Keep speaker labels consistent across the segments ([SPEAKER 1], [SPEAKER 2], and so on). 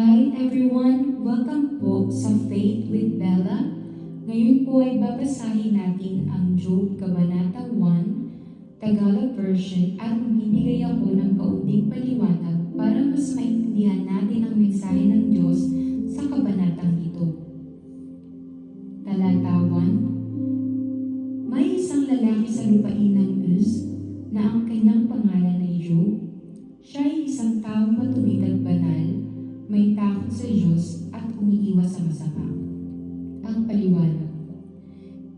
[SPEAKER 1] Hi everyone! Welcome po sa Faith with Bella. Ngayon po ay babasahin natin ang Job Kabanata 1, Tagalog version at magbibigay ako ng kaunting paliwanag para mas maintindihan natin ang mensahe ng Diyos sa kabanatang ito. Talata 1. May isang lalaki sa lupain ng Uz na ang kanyang pangalan ay Job. Siya ay isang taong matuwid at banal, may takot sa Diyos at umiiwas sa masama. Ang paliwanag.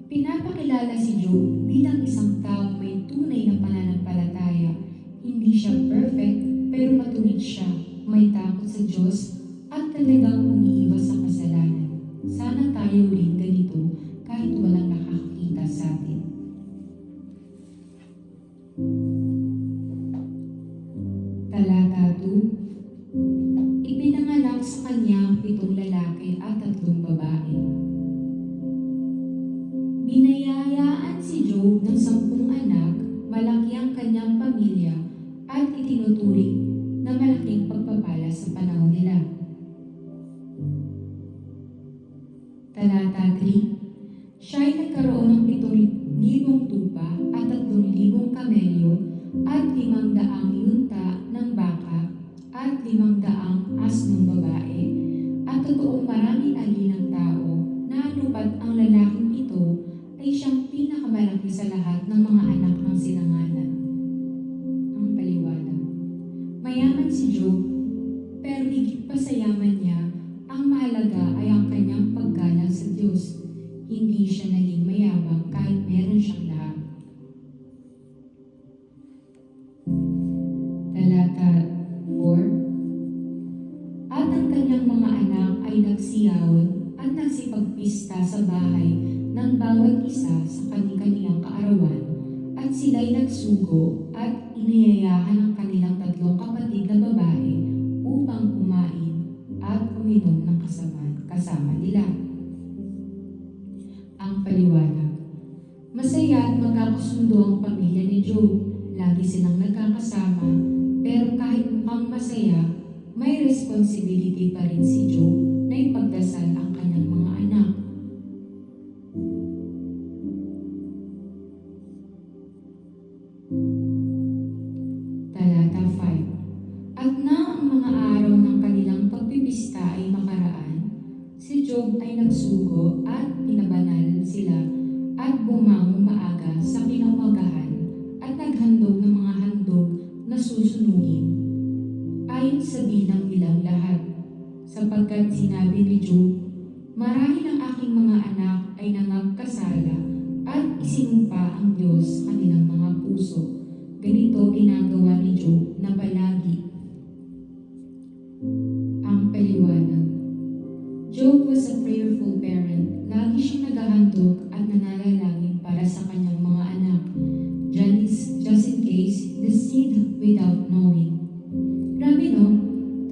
[SPEAKER 1] Pinapakilala si Job bilang isang taong may tunay na pananampalataya. Hindi siya perfect pero matuwid siya, may takot sa Diyos at talagang umiiwas sa kasalanan. Sana tayo rin ganito kahit walang nakakakita sa atin. Talata 2. Ipinanganak sa kanya 7 lalaki at 3 babae. Binayayaan si Job ng 10 anak, malaki ang kanyang pamilya at itinuturing na malaking pagpapala sa panahon nila. Talata 3. Siya ay nagkaroon ng 7,000 tupa at 3,000 kamelyo at 500 yunta ng baka at 500 asnong babae, at totoong maraming alinang tao na anupat ang lalaking ito ay siyang pinakamalaki sa lahat ng mga anak ng sinanganan. Ang paliwanag. Mayaman si Job, pero higit pa sa yaman niya, ang mahalaga ay ang kanyang paggalang sa Diyos. Hindi siya naging mayabang kahit meron siyang lahat. Talata 4. At ang kanyang mga anak ay nagsiyawon at nagsipagpista sa bahay ng bawat isa sa kani-kaniyang kaarawan, at sila'y nagsugo at iniyayahan ang kanilang 3 kapatid na babae upang kumain at uminom ng kasama nila. Ang paliwanag. Masaya at magkakasundo ang pamilya ni Job. Lagi silang nagkakasama, pero kahit mukhang masaya, may responsibility pa rin si Job na ipagdasal ang kanyang mga anak. Talata 5. At na ang mga araw ng kanilang pagpipista ay makaraan, si Job ay nagsugo at pinabanal sila at bumangon maaga sa kinaumagahan at naghandog ng mga handog na susunugin ayon sa bilang nilang lahat, sapagkat sinabi ni Job, marahil ang aking mga anak ay nangagkasala at isinumpa ang Diyos sa kanilang mga puso. Ganito ginagawa ni Job na palagi. Ang paliwanag. Job was a prayerful parent. Lagi siyang naghahandog at nananalangin para sa kanyang mga anak. Just in case, the seed without knowing. Grabe no?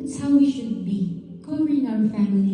[SPEAKER 1] That's how we should be. Covering our family